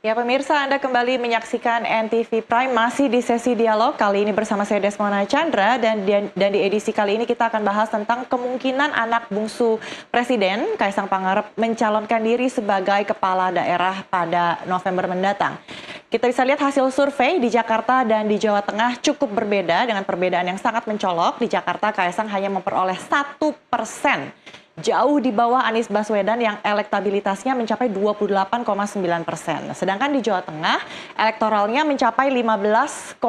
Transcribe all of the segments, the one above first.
Ya pemirsa, Anda kembali menyaksikan NTV Prime masih di sesi dialog. Kali ini bersama saya Desmona Chandra dan di edisi kali ini kita akan bahas tentang kemungkinan anak bungsu Presiden Kaisang Pangarep mencalonkan diri sebagai kepala daerah pada November mendatang. Kita bisa lihat hasil survei di Jakarta dan di Jawa Tengah cukup berbeda dengan perbedaan yang sangat mencolok. Di Jakarta Kaisang hanya memperoleh 1%. Jauh di bawah Anies Baswedan yang elektabilitasnya mencapai 28,9%. Sedangkan di Jawa Tengah, elektoralnya mencapai 15,9%.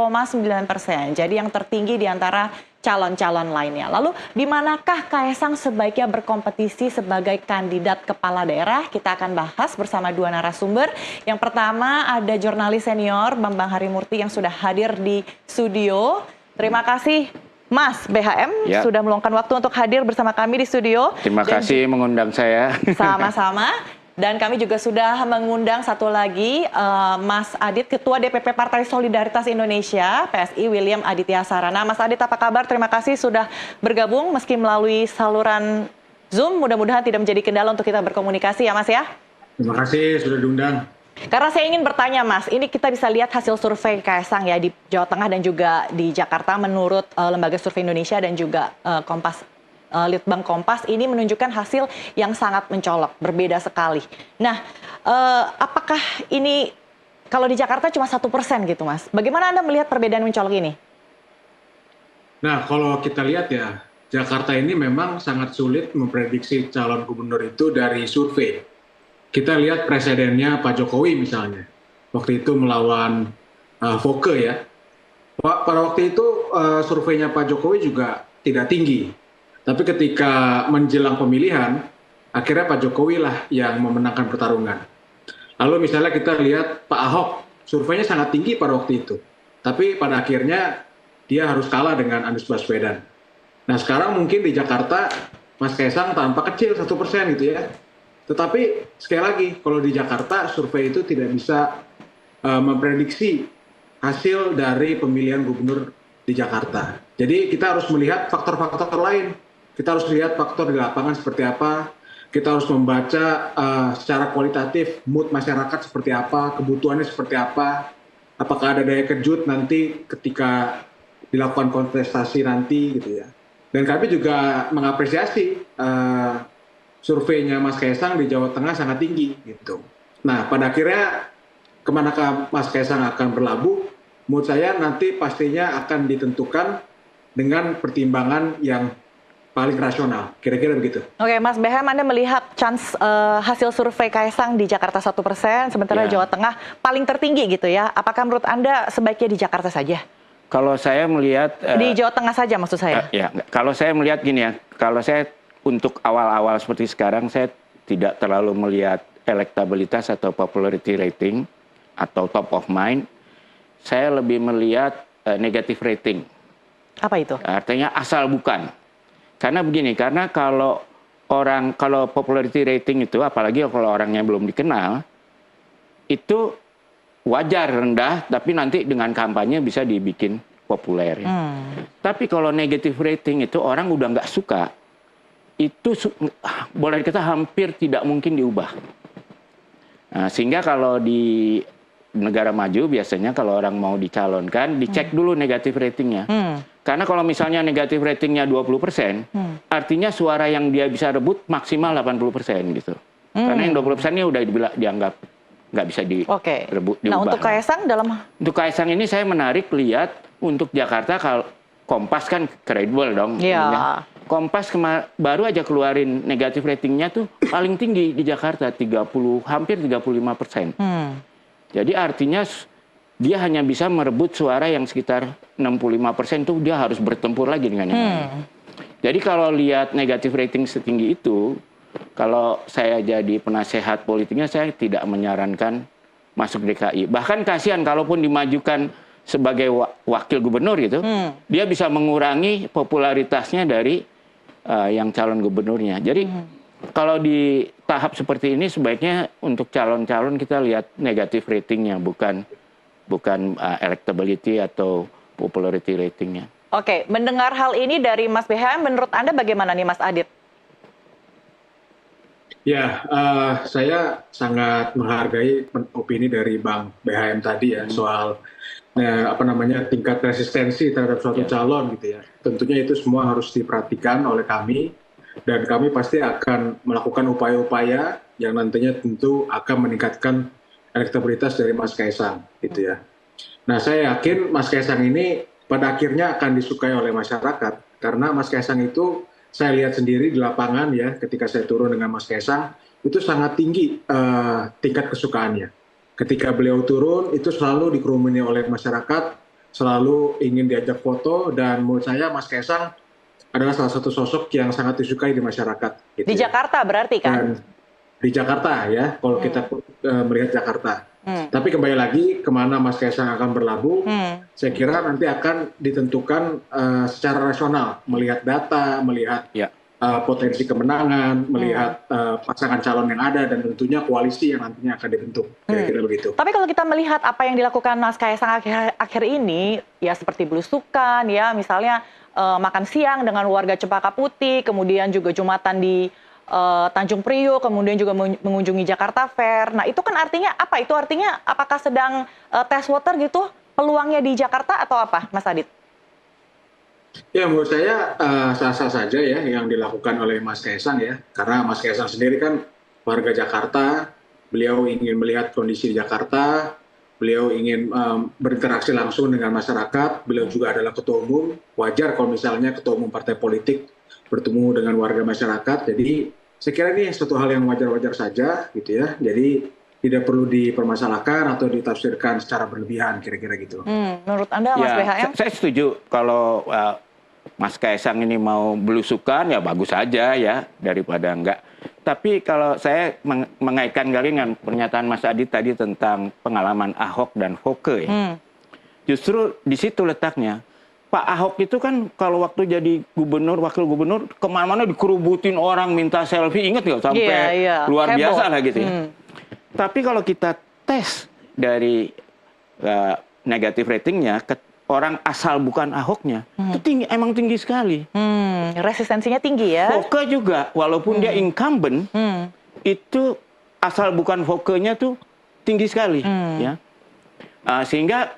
Jadi yang tertinggi di antara calon-calon lainnya. Lalu di manakah Kaisang sebaiknya berkompetisi sebagai kandidat kepala daerah? Kita akan bahas bersama dua narasumber. Yang pertama ada jurnalis senior Bambang Harimurti yang sudah hadir di studio. Terima kasih Mas BHM sudah meluangkan waktu untuk hadir bersama kami di studio. Terima kasih mengundang saya. Sama-sama. Dan kami juga sudah mengundang satu lagi Mas Adit, Ketua DPP Partai Solidaritas Indonesia, PSI William Aditya Sarana. Mas Adit, apa kabar? Terima kasih sudah bergabung meski melalui saluran Zoom. Mudah-mudahan tidak menjadi kendala untuk kita berkomunikasi ya Mas ya. Terima kasih sudah diundang. Karena saya ingin bertanya Mas, ini kita bisa lihat hasil survei Kaisang ya di Jawa Tengah dan juga di Jakarta menurut Lembaga Survei Indonesia dan juga Litbang Kompas ini menunjukkan hasil yang sangat mencolok, berbeda sekali. Nah, apakah ini kalau di Jakarta cuma 1% gitu Mas? Bagaimana Anda melihat perbedaan mencolok ini? Nah, kalau kita lihat ya, Jakarta ini memang sangat sulit memprediksi calon gubernur itu dari survei. Kita lihat presidennya Pak Jokowi misalnya, waktu itu melawan Foke ya. Pada waktu itu surveinya Pak Jokowi juga tidak tinggi. Tapi ketika menjelang pemilihan, akhirnya Pak Jokowi lah yang memenangkan pertarungan. Lalu misalnya kita lihat Pak Ahok, surveinya sangat tinggi pada waktu itu. Tapi pada akhirnya dia harus kalah dengan Anies Baswedan. Nah sekarang mungkin di Jakarta, Mas Kaisang tampak kecil 1% gitu ya. Tetapi sekali lagi, kalau di Jakarta survei itu tidak bisa memprediksi hasil dari pemilihan gubernur di Jakarta. Jadi kita harus melihat faktor-faktor lain. Kita harus lihat faktor di lapangan seperti apa. Kita harus membaca secara kualitatif mood masyarakat seperti apa, kebutuhannya seperti apa. Apakah ada daya kejut nanti ketika dilakukan kontestasi nanti gitu ya. Dan kami juga mengapresiasi surveinya Mas Kaisang di Jawa Tengah sangat tinggi gitu. Nah, pada akhirnya kemanakah Mas Kaisang akan berlabuh? Menurut saya nanti pastinya akan ditentukan dengan pertimbangan yang paling rasional. Kira-kira begitu. Oke, Mas BHM, Anda melihat chance hasil survei Kaisang di Jakarta 1%, sementara Jawa Tengah paling tertinggi gitu ya. Apakah menurut Anda sebaiknya di Jakarta saja? Kalau saya melihat di Jawa Tengah saja maksud saya. Ya, kalau saya melihat gini ya, kalau saya untuk awal-awal seperti sekarang, saya tidak terlalu melihat elektabilitas atau popularity rating atau top of mind. Saya lebih melihat negative rating. Apa itu? Artinya asal bukan. Karena begini, karena kalau popularity rating itu, apalagi kalau orangnya belum dikenal, itu wajar rendah, tapi nanti dengan kampanye bisa dibikin populer. Ya. Tapi kalau negative rating itu orang udah nggak suka, itu boleh dikata hampir tidak mungkin diubah. Nah, sehingga kalau di negara maju biasanya kalau orang mau dicalonkan, dicek dulu negatif ratingnya. Karena kalau misalnya negatif ratingnya 20%, artinya suara yang dia bisa rebut maksimal 80% gitu. Karena yang 20%-nya udah dianggap nggak bisa direbut, diubah. Nah, untuk Kaisang Untuk Kaisang ini saya menarik lihat untuk Jakarta, kalau Kompas kan kredibel dong. Iya. Kompas baru aja keluarin negatif ratingnya tuh paling tinggi di Jakarta, hampir 35%. Jadi artinya dia hanya bisa merebut suara yang sekitar 65% tuh dia harus bertempur lagi dengan yang lain. Jadi kalau lihat negatif rating setinggi itu, kalau saya jadi penasehat politiknya, saya tidak menyarankan masuk DKI. Bahkan kasihan kalaupun dimajukan sebagai wakil gubernur gitu, dia bisa mengurangi popularitasnya dari yang calon gubernurnya. Jadi kalau di tahap seperti ini sebaiknya untuk calon-calon kita lihat negatif ratingnya, bukan electability atau popularity ratingnya. Oke, mendengar hal ini dari Mas BHM, menurut Anda bagaimana nih Mas Adit? Ya, saya sangat menghargai opini dari Bang BHM tadi ya soal apa namanya tingkat resistensi terhadap suatu Ya. calon gitu ya. Tentunya itu semua harus diperhatikan oleh kami dan kami pasti akan melakukan upaya-upaya yang nantinya tentu akan meningkatkan elektabilitas dari Mas Kaisang gitu ya. Nah, saya yakin Mas Kaisang ini pada akhirnya akan disukai oleh masyarakat karena Mas Kaisang itu saya lihat sendiri di lapangan ya ketika saya turun dengan Mas Kaisang itu sangat tinggi tingkat kesukaannya. Ketika beliau turun itu selalu dikerumuni oleh masyarakat, selalu ingin diajak foto dan menurut saya Mas Kaisang adalah salah satu sosok yang sangat disukai di masyarakat gitu Di ya. Jakarta berarti kan? Dan di Jakarta ya, kalau kita melihat Jakarta. Tapi kembali lagi kemana Mas Kaisang akan berlabuh, saya kira nanti akan ditentukan secara rasional, melihat data, melihat Ya. potensi kemenangan, melihat pasangan calon yang ada, dan tentunya koalisi yang nantinya akan dibentuk. Kira-kira begitu. Tapi kalau kita melihat apa yang dilakukan Mas Kaisang akhir ini, ya seperti belusukan, ya misalnya makan siang dengan warga Cempaka Putih, kemudian juga Jumatan di Tanjung Priok, kemudian juga mengunjungi Jakarta Fair. Nah itu kan artinya apa? Itu artinya apakah sedang test water gitu peluangnya di Jakarta atau apa, Mas Adit? Ya, menurut saya sah-sah saja ya yang dilakukan oleh Mas Kaisang ya. Karena Mas Kaisang sendiri kan warga Jakarta, beliau ingin melihat kondisi di Jakarta, beliau ingin berinteraksi langsung dengan masyarakat, beliau juga adalah ketua umum, wajar kalau misalnya ketua umum partai politik bertemu dengan warga masyarakat. Jadi saya kira ini satu hal yang wajar-wajar saja gitu ya. Jadi tidak perlu dipermasalahkan atau ditafsirkan secara berlebihan kira-kira gitu. Menurut Anda, Mas Ya, BHM? saya setuju kalau Mas Kaisang ini mau belusukan ya bagus aja ya daripada enggak. Tapi kalau saya mengaitkan kali dengan pernyataan Mas Adit tadi tentang pengalaman Ahok dan Foke ya. Justru di situ letaknya. Pak Ahok itu kan kalau waktu jadi gubernur, wakil gubernur, kemana-mana dikerubutin orang minta selfie, ingat nggak? Sampai Iya. luar Heboh. biasa lah gitu ya. Tapi kalau kita tes dari negatif ratingnya, orang asal bukan Ahoknya, itu tinggi, emang tinggi sekali. Resistensinya tinggi ya? Foke juga, walaupun dia incumbent, itu asal bukan Foke-nya tuh tinggi sekali. Ya. Sehingga,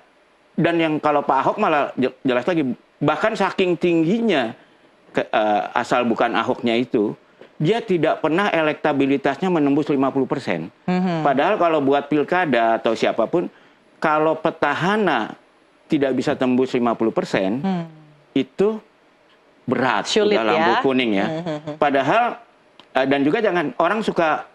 dan yang kalau Pak Ahok malah jelas lagi, bahkan saking tingginya asal bukan Ahoknya itu, dia tidak pernah elektabilitasnya menembus 50%. Padahal kalau buat pilkada atau siapapun, kalau petahana tidak bisa tembus 50%, itu berat, Sulit udah lampu ya? kuning ya. Padahal, dan juga jangan, orang suka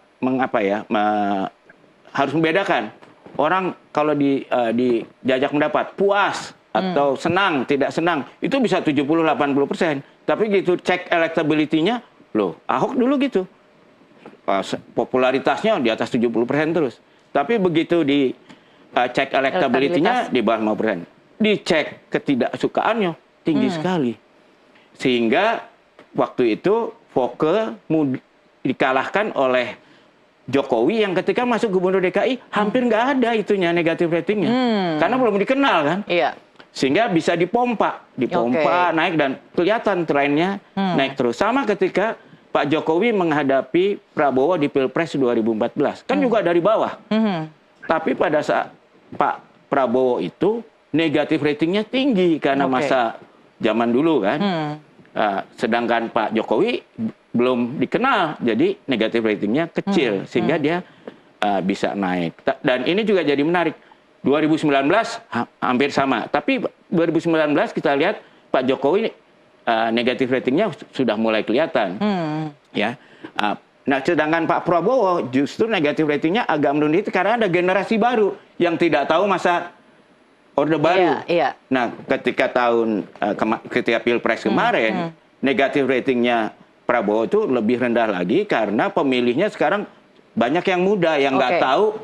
harus membedakan. Orang kalau diajak pendapat, puas atau senang, tidak senang, itu bisa 70-80%. Tapi gitu cek elektability-nya, loh, Ahok dulu gitu. Popularitasnya di atas 70% terus. Tapi begitu di cek elektability-nya di bawah 5%. Dicek ketidaksukaannya tinggi sekali. Sehingga waktu itu Foke dikalahkan oleh Jokowi yang ketika masuk gubernur DKI hampir nggak ada itunya negatif ratingnya. Karena belum dikenal kan. Iya. Sehingga bisa dipompa naik dan kelihatan trennya naik terus. Sama ketika Pak Jokowi menghadapi Prabowo di Pilpres 2014. Kan juga dari bawah. Tapi pada saat Pak Prabowo itu negatif ratingnya tinggi karena masa zaman dulu kan. Sedangkan Pak Jokowi belum dikenal, jadi negatif ratingnya kecil. Sehingga dia bisa naik. Dan ini juga jadi menarik. 2019 hampir sama. Tapi 2019 kita lihat Pak Jokowi negatif ratingnya sudah mulai kelihatan. Ya. Nah, sedangkan Pak Prabowo justru negatif ratingnya agak menurun karena ada generasi baru yang tidak tahu masa Orde Baru. Iya. Nah, ketika Pilpres kemarin, negatif ratingnya Prabowo itu lebih rendah lagi karena pemilihnya sekarang banyak yang muda yang nggak tahu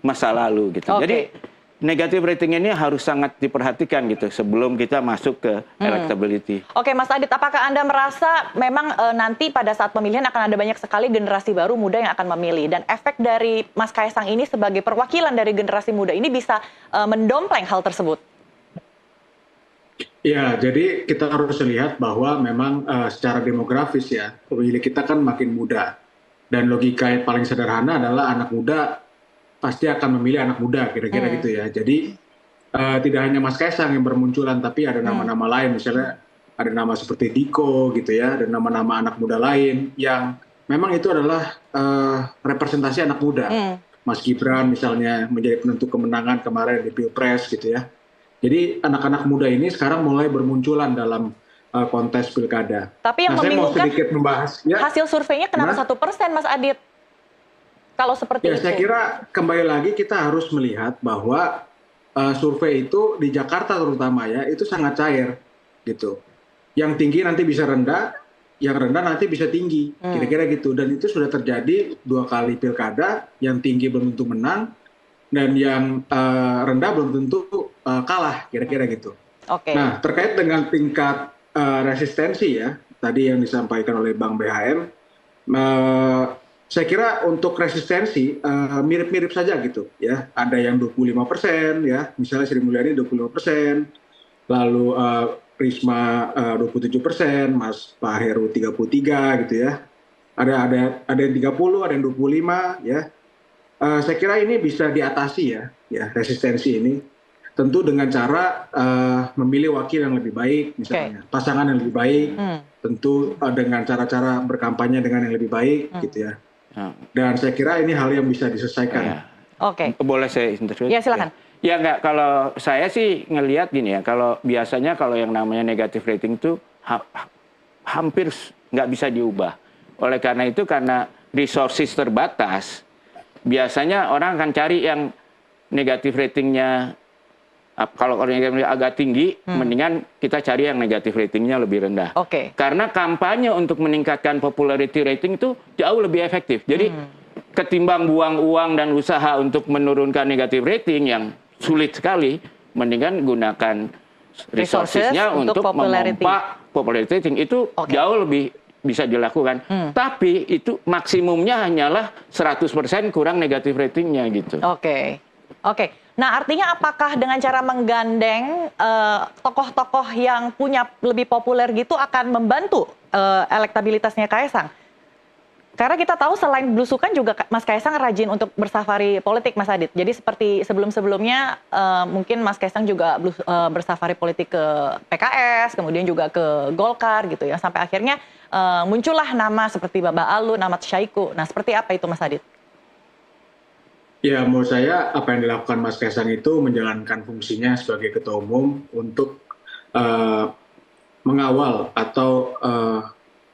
masa lalu gitu. Jadi negatif rating ini harus sangat diperhatikan gitu sebelum kita masuk ke electability. Oke, Mas Adit, apakah Anda merasa memang nanti pada saat pemilihan akan ada banyak sekali generasi baru muda yang akan memilih dan efek dari Mas Kaisang ini sebagai perwakilan dari generasi muda ini bisa mendompleng hal tersebut? Ya, jadi kita harus lihat bahwa memang secara demografis ya, pemilih kita kan makin muda. Dan logika yang paling sederhana adalah anak muda pasti akan memilih anak muda, kira-kira gitu ya. Jadi tidak hanya Mas Kaisang yang bermunculan, tapi ada nama-nama lain, misalnya ada nama seperti Diko gitu ya, ada nama-nama anak muda lain yang memang itu adalah representasi anak muda. Mas Gibran misalnya menjadi penentu kemenangan kemarin di Pilpres gitu ya. Jadi anak-anak muda ini sekarang mulai bermunculan dalam kontes pilkada. Tapi yang saya mau membingungkan sedikit membahas ya. hasil surveinya kenapa 1%, Mas Adit? Kalau seperti Ya, itu. saya kira kembali lagi kita harus melihat bahwa survei itu di Jakarta terutama ya itu sangat cair gitu. Yang tinggi nanti bisa rendah, yang rendah nanti bisa tinggi, kira-kira gitu. Dan itu sudah terjadi 2 kali pilkada, yang tinggi belum tentu menang dan yang rendah belum tentu kalah, kira-kira gitu. Oke. Nah, terkait dengan tingkat resistensi ya, tadi yang disampaikan oleh Bang BHM, saya kira untuk resistensi mirip-mirip saja gitu ya. Ada yang 25% ya, misalnya Sri Mulyani 25%, lalu Risma 27%, Mas Pak Heru 33 gitu ya. Ada yang 30, ada yang 25 ya. Saya kira ini bisa diatasi ya resistensi ini. Tentu dengan cara memilih wakil yang lebih baik misalnya, pasangan yang lebih baik, tentu dengan cara-cara berkampanye dengan yang lebih baik gitu ya. Dan saya kira ini hal yang bisa diselesaikan. Ya. Oke. Boleh saya interview? Ya, silakan. Ya nggak, kalau saya sih ngelihat gini ya, kalau biasanya kalau yang namanya negative rating itu hampir nggak bisa diubah. Oleh karena itu, karena resources terbatas, biasanya orang akan cari yang negative ratingnya, kalau negatif agak tinggi, mendingan kita cari yang negatif ratingnya lebih rendah. Oke. Karena kampanye untuk meningkatkan popularity rating itu jauh lebih efektif. Jadi ketimbang buang uang dan usaha untuk menurunkan negatif rating yang sulit sekali, mendingan gunakan resourcesnya untuk memompa popularity rating. Itu jauh lebih bisa dilakukan. Tapi itu maksimumnya hanyalah 100% kurang negatif ratingnya gitu. Oke. Nah, artinya apakah dengan cara menggandeng tokoh-tokoh yang punya lebih populer gitu akan membantu elektabilitasnya Kaisang? Karena kita tahu selain belusukan juga Mas Kaisang rajin untuk bersafari politik, Mas Adit. Jadi seperti sebelum-sebelumnya mungkin Mas Kaisang juga bersafari politik ke PKS, kemudian juga ke Golkar gitu ya. Sampai akhirnya muncullah nama seperti Baba Alun, Ahmad Syaiqo. Nah, seperti apa itu Mas Adit? Ya, menurut saya apa yang dilakukan Mas Kaisang itu menjalankan fungsinya sebagai ketua umum untuk mengawal atau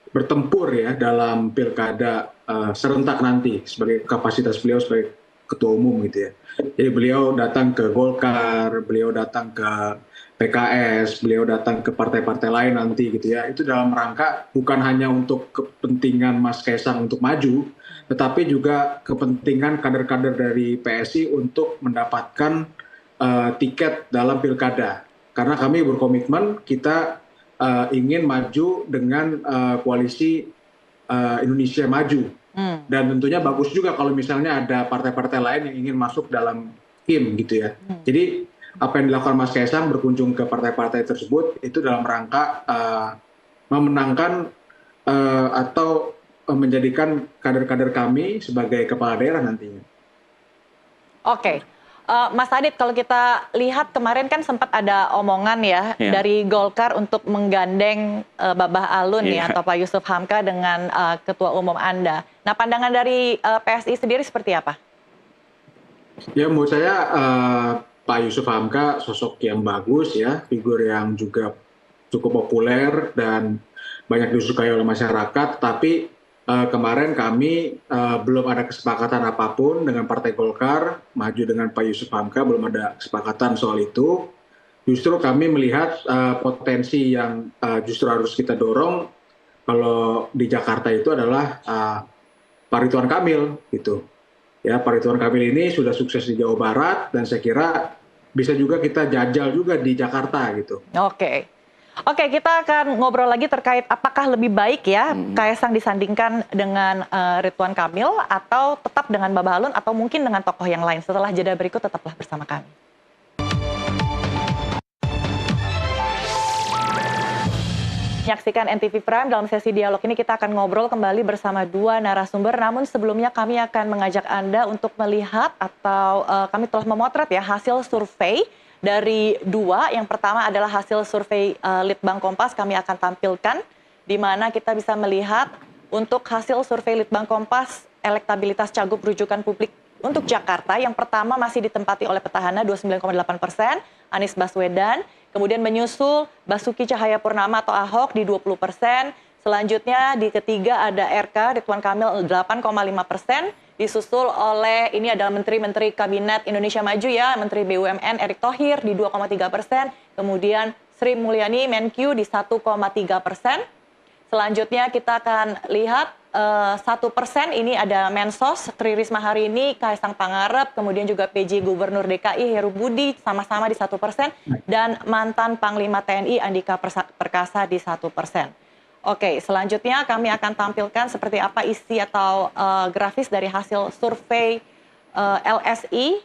bertempur ya dalam pilkada serentak nanti sebagai kapasitas beliau sebagai ketua umum gitu ya. Jadi beliau datang ke Golkar, beliau datang ke PKS, beliau datang ke partai-partai lain nanti gitu ya. Itu dalam rangka bukan hanya untuk kepentingan Mas Kaisang untuk maju, tetapi juga kepentingan kader-kader dari PSI untuk mendapatkan tiket dalam pilkada. Karena kami berkomitmen kita ingin maju dengan koalisi Indonesia Maju. Dan tentunya bagus juga kalau misalnya ada partai-partai lain yang ingin masuk dalam tim gitu ya. Jadi apa yang dilakukan Mas Kaisang berkunjung ke partai-partai tersebut itu dalam rangka memenangkan atau menjadikan kader-kader kami sebagai kepala daerah nantinya. Oke. Mas Adit, kalau kita lihat kemarin kan sempat ada omongan ya dari Golkar untuk menggandeng Babah Alun ya atau Pak Yusuf Hamka dengan ketua umum Anda. Nah, pandangan dari PSI sendiri seperti apa? Ya, menurut saya Pak Yusuf Hamka sosok yang bagus ya, figur yang juga cukup populer dan banyak disukai oleh masyarakat, tapi kemarin kami belum ada kesepakatan apapun dengan Partai Golkar, maju dengan Pak Yusuf Hamka, belum ada kesepakatan soal itu. Justru kami melihat potensi yang justru harus kita dorong kalau di Jakarta itu adalah Pak Ridwan Kamil gitu. Ya, Pak Ridwan Kamil ini sudah sukses di Jawa Barat dan saya kira bisa juga kita jajal juga di Jakarta gitu. Oke, kita akan ngobrol lagi terkait apakah lebih baik ya Kaisang disandingkan dengan Ridwan Kamil atau tetap dengan Babah Alun atau mungkin dengan tokoh yang lain. Setelah jeda berikut tetaplah bersama kami. menyaksikan NTV Prime. Dalam sesi dialog ini kita akan ngobrol kembali bersama dua narasumber. Namun sebelumnya kami akan mengajak Anda untuk melihat atau kami telah memotret ya hasil survei dari dua. Yang pertama adalah hasil survei Litbang Kompas, kami akan tampilkan di mana kita bisa melihat untuk hasil survei Litbang Kompas elektabilitas cagup rujukan publik untuk Jakarta. Yang pertama masih ditempati oleh petahana 29,8%, Anies Baswedan. Kemudian menyusul Basuki Cahayapurnama atau Ahok di 20%. Selanjutnya di ketiga ada RK Ridwan Kamil 8,5%. Disusul oleh ini adalah Menteri-Menteri Kabinet Indonesia Maju ya, Menteri BUMN Erick Thohir di 2,3%. Kemudian Sri Mulyani Menkyu di 1,3%. Selanjutnya kita akan lihat 1% ini ada Mensos, Tri Risma hari ini, Kaisang Pangarep, kemudian juga PJ Gubernur DKI Heru Budi sama-sama di 1%, dan mantan Panglima TNI Andika Perkasa di 1%. Oke, selanjutnya kami akan tampilkan seperti apa isi atau grafis dari hasil survei LSI.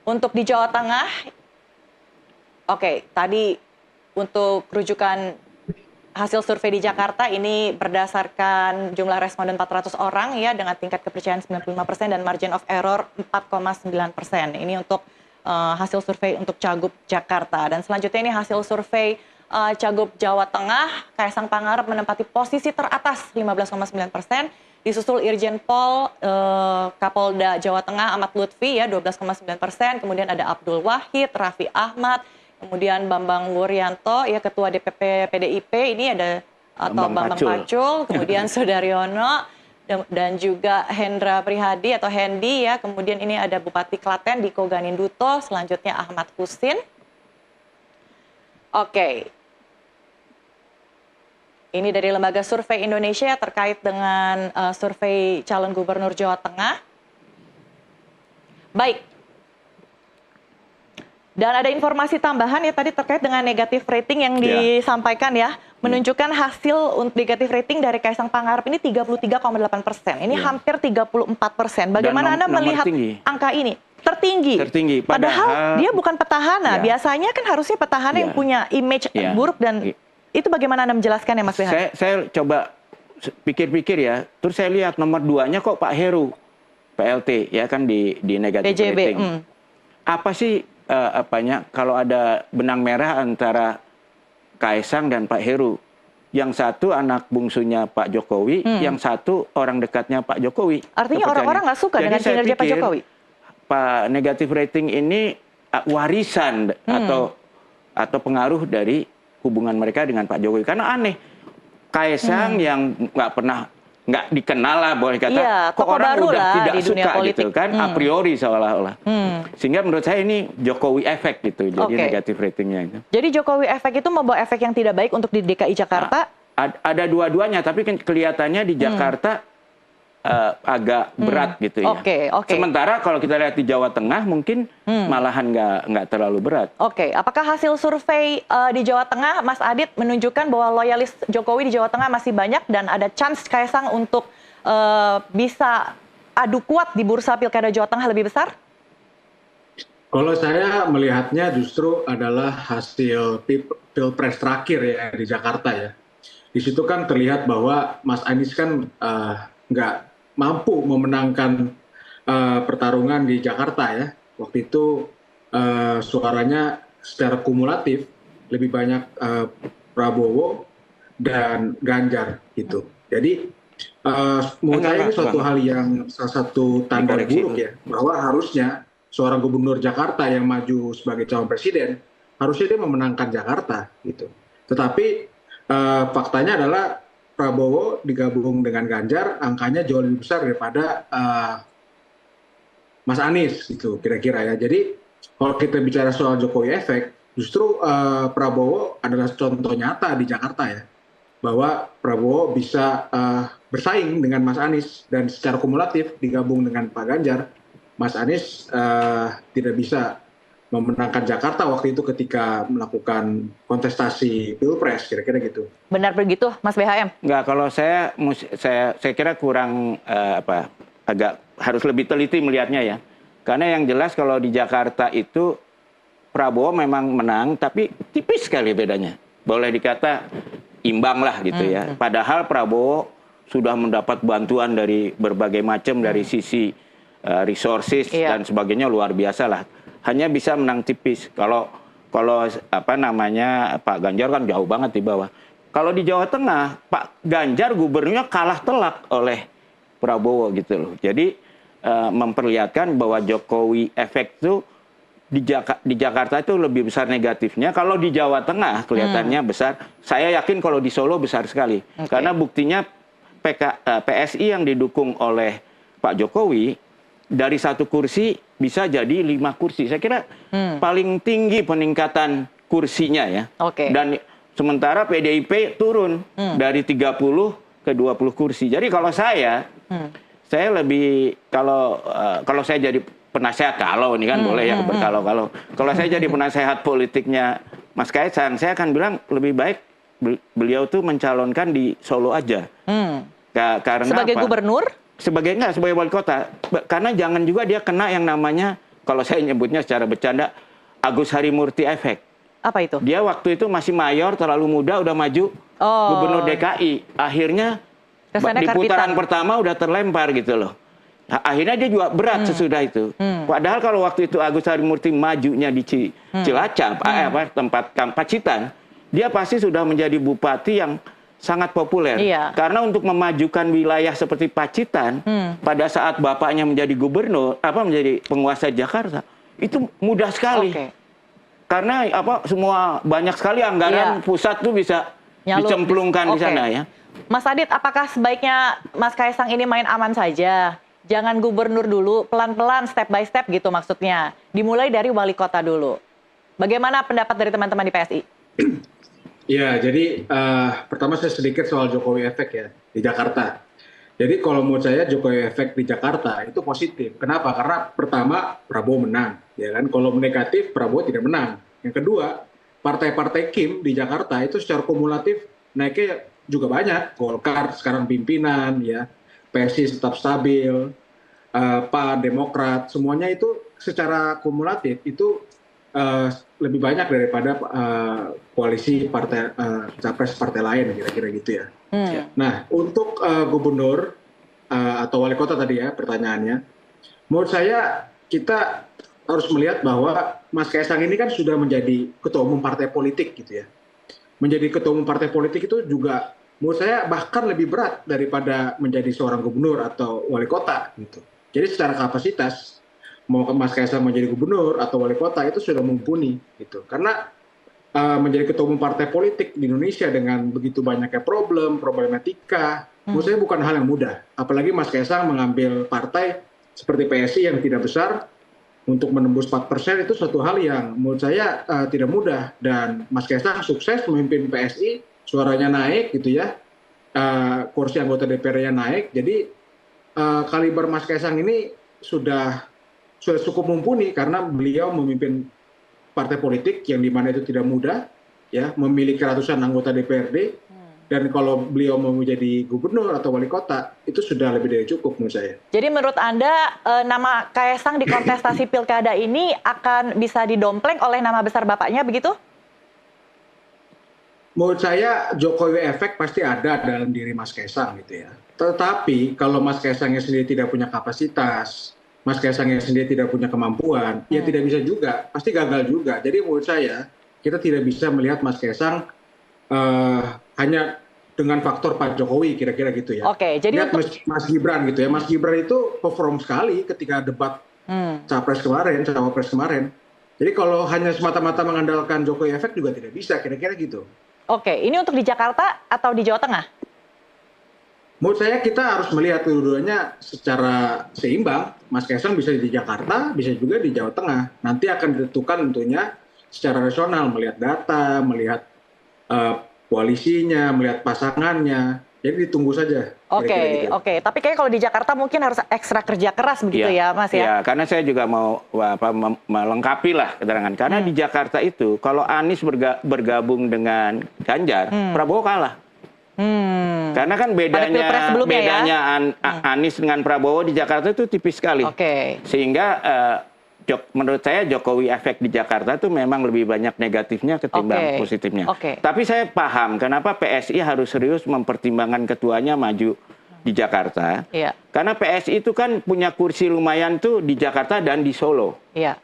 Untuk di Jawa Tengah, oke, tadi untuk rujukan hasil survei di Jakarta ini berdasarkan jumlah responden 400 orang ya dengan tingkat kepercayaan 95% dan margin of error 4,9%. Ini untuk hasil survei untuk Cagup Jakarta. Dan selanjutnya ini hasil survei Cagup Jawa Tengah, Kaisang Pangarep menempati posisi teratas 15,9%, disusul Irjen Pol Kapolda Jawa Tengah Ahmad Lutfi ya 12,9%, kemudian ada Abdul Wahid, Raffi Ahmad, kemudian Bambang Wuryanto, ya Ketua DPP PDIP, ini ada atau Bambang Pacul, kemudian Sudaryono, dan juga Hendra Prihadi atau Hendi, ya. Kemudian ini ada Bupati Klaten Diko Ganinduto, selanjutnya Ahmad Husin. Oke. Ini dari Lembaga Survei Indonesia terkait dengan survei calon gubernur Jawa Tengah. Baik. Dan ada informasi tambahan ya tadi terkait dengan negatif rating yang disampaikan ya. Menunjukkan hasil untuk negatif rating dari Kaisang Pangarep ini 33,8%. Ini hampir 34%. Bagaimana Anda melihat angka ini? Tertinggi. Padahal dia bukan petahana. Biasanya kan harusnya petahana yang punya image buruk, dan itu bagaimana Anda menjelaskan ya Mas Behan? Saya coba pikir-pikir ya. Terus saya lihat nomor 2-nya kok Pak Heru, PLT ya kan di negatif rating. Apa sih apanya kalau ada benang merah antara Kaisang dan Pak Heru? Yang satu anak bungsunya Pak Jokowi, yang satu orang dekatnya Pak Jokowi. Artinya orang-orang nggak suka dengan kinerja Pak Jokowi? Pak negatif rating ini warisan atau pengaruh dari hubungan mereka dengan Pak Jokowi. Karena aneh, Kaisang yang nggak dikenal lah boleh kata, kok orang udah tidak suka gitu kan, a priori seolah-olah. Sehingga menurut saya ini Jokowi efek gitu, jadi negatif ratingnya itu. Jadi Jokowi efek itu membawa efek yang tidak baik untuk di DKI Jakarta? Ada dua-duanya, tapi kan kelihatannya di Jakarta agak berat gitu ya. Sementara kalau kita lihat di Jawa Tengah mungkin malahan nggak terlalu berat. Apakah hasil survei di Jawa Tengah, Mas Adit, menunjukkan bahwa loyalis Jokowi di Jawa Tengah masih banyak dan ada chance Kaisang untuk bisa adu kuat di bursa Pilkada Jawa Tengah lebih besar? Kalau saya melihatnya justru adalah hasil Pilpres terakhir ya di Jakarta ya. Di situ kan terlihat bahwa Mas Anies kan nggak mampu memenangkan pertarungan di Jakarta ya. Waktu itu suaranya secara kumulatif lebih banyak Prabowo dan Ganjar gitu. Jadi menurut saya ini suatu hal yang salah satu tanda buruk ya, bahwa harusnya seorang gubernur Jakarta yang maju sebagai calon presiden harusnya dia memenangkan Jakarta gitu. Tetapi faktanya adalah Prabowo digabung dengan Ganjar, angkanya jauh lebih besar daripada Mas Anies gitu kira-kira ya. Jadi kalau kita bicara soal Jokowi efek, justru Prabowo adalah contoh nyata di Jakarta ya, bahwa Prabowo bisa bersaing dengan Mas Anies, dan secara kumulatif digabung dengan Pak Ganjar, Mas Anies tidak bisa memenangkan Jakarta waktu itu ketika melakukan kontestasi Pilpres, kira-kira gitu. Benar begitu, Mas BHM? Enggak, kalau saya kira kurang agak harus lebih teliti melihatnya ya. Karena yang jelas kalau di Jakarta itu Prabowo memang menang, tapi tipis sekali bedanya. Boleh dikata imbang lah gitu ya. Padahal Prabowo sudah mendapat bantuan dari berbagai macam dari sisi resources dan sebagainya luar biasa lah. Hanya bisa menang tipis. Kalau apa namanya Pak Ganjar kan jauh banget di bawah. Kalau di Jawa Tengah Pak Ganjar gubernurnya kalah telak oleh Prabowo gitu loh. Jadi memperlihatkan bahwa Jokowi efek itu di Jakarta itu lebih besar negatifnya. Kalau di Jawa Tengah kelihatannya besar. Saya yakin kalau di Solo besar sekali. Karena buktinya PSI yang didukung oleh Pak Jokowi dari 1 kursi bisa jadi 5 kursi. Saya kira paling tinggi peningkatan kursinya ya. Dan sementara PDIP turun dari 30 ke 20 kursi. Jadi kalau saya lebih kalau saya jadi penasehat, kalau ini kan boleh ya berkalau-kalau. Kalau saya jadi penasehat politiknya Mas Kaisang, saya akan bilang lebih baik beliau tuh mencalonkan di Solo aja. Karena sebagai apa? gubernur? Sebagai wali kota. Karena jangan juga dia kena yang namanya, kalau saya nyebutnya secara bercanda, Agus Harimurti efek. Apa itu? Dia waktu itu masih mayor, terlalu muda, udah maju gubernur DKI. Akhirnya kesannya di putaran karbitan. pertama udah terlempar gitu loh. Akhirnya dia juga berat sesudah itu. Padahal kalau waktu itu Agus Harimurti majunya di Cilacap, tempat Pacitan, dia pasti sudah menjadi bupati yang sangat populer. Karena untuk memajukan wilayah seperti Pacitan, pada saat bapaknya menjadi gubernur, menjadi penguasa Jakarta, itu mudah sekali. Karena semua banyak sekali anggaran pusat tuh bisa dicemplungkan di sana ya. Mas Adit, apakah sebaiknya Mas Kaisang ini main aman saja? Jangan gubernur dulu, pelan-pelan, step by step gitu maksudnya. Dimulai dari wali kota dulu. Bagaimana pendapat dari teman-teman di PSI? Ya, jadi pertama saya sedikit soal Jokowi efek ya di Jakarta. Jadi kalau menurut saya Jokowi efek di Jakarta itu positif. Kenapa? Karena pertama Prabowo menang, ya kan? Kalau negatif Prabowo tidak menang. Yang kedua, partai-partai Kim di Jakarta itu secara kumulatif naiknya juga banyak. Golkar sekarang pimpinan, ya. PSI tetap stabil, PAN, Demokrat, semuanya itu secara kumulatif itu lebih banyak daripada koalisi partai capres partai lain, kira-kira gitu ya. Nah, untuk gubernur atau wali kota tadi ya pertanyaannya, menurut saya kita harus melihat bahwa Mas Kaisang ini kan sudah menjadi ketua umum partai politik gitu ya. Menjadi ketua umum partai politik itu juga menurut saya bahkan lebih berat daripada menjadi seorang gubernur atau wali kota gitu. Jadi secara kapasitas mau Mas Kaisang menjadi gubernur atau wali kota itu sudah mumpuni gitu. Karena menjadi ketua umum partai politik di Indonesia dengan begitu banyaknya problematika, menurut saya bukan hal yang mudah. Apalagi Mas Kaisang mengambil partai seperti PSI yang tidak besar untuk menembus 4% itu suatu hal yang menurut saya tidak mudah. Dan Mas Kaisang sukses memimpin PSI, suaranya naik gitu ya, kursi anggota DPR-nya naik. Jadi kaliber Mas Kaisang ini sudah cukup mumpuni karena beliau memimpin partai politik yang dimana itu tidak mudah, ya, memiliki ratusan anggota DPRD, dan kalau beliau mau menjadi gubernur atau wali kota itu sudah lebih dari cukup menurut saya. Jadi menurut Anda nama Kaisang di kontestasi pilkada ini akan bisa didompleng oleh nama besar bapaknya begitu? Menurut saya Jokowi efek pasti ada dalam diri Mas Kaisang gitu ya. Tetapi kalau Mas Kaisangnya sendiri tidak punya kapasitas, Mas Kaisangnya sendiri tidak punya kemampuan, ya tidak bisa juga, pasti gagal juga. Jadi menurut saya kita tidak bisa melihat Mas Kaisang hanya dengan faktor Pak Jokowi, kira-kira gitu ya. Jadi lihat Mas Gibran gitu ya. Mas Gibran itu perform sekali ketika debat cawapres kemarin. Jadi kalau hanya semata-mata mengandalkan Jokowi efek juga tidak bisa, kira-kira gitu. Ini untuk di Jakarta atau di Jawa Tengah? Menurut saya kita harus melihat dua-duanya secara seimbang. Mas Kaisang bisa di Jakarta, bisa juga di Jawa Tengah. Nanti akan ditentukan tentunya secara rasional, melihat data, melihat koalisinya, melihat pasangannya. Jadi ditunggu saja. Oke. Tapi kayaknya kalau di Jakarta mungkin harus ekstra kerja keras begitu ya, Mas ya? Iya, karena saya juga mau melengkapi lah keterangan. Karena di Jakarta itu, kalau Anies bergabung dengan Ganjar, Prabowo kalah. Karena kan bedanya Anies dengan Prabowo di Jakarta itu tipis sekali. Sehingga menurut saya Jokowi efek di Jakarta tuh memang lebih banyak negatifnya ketimbang positifnya. Tapi saya paham kenapa PSI harus serius mempertimbangkan ketuanya maju di Jakarta. Karena PSI itu kan punya kursi lumayan tuh di Jakarta dan di Solo. Ya.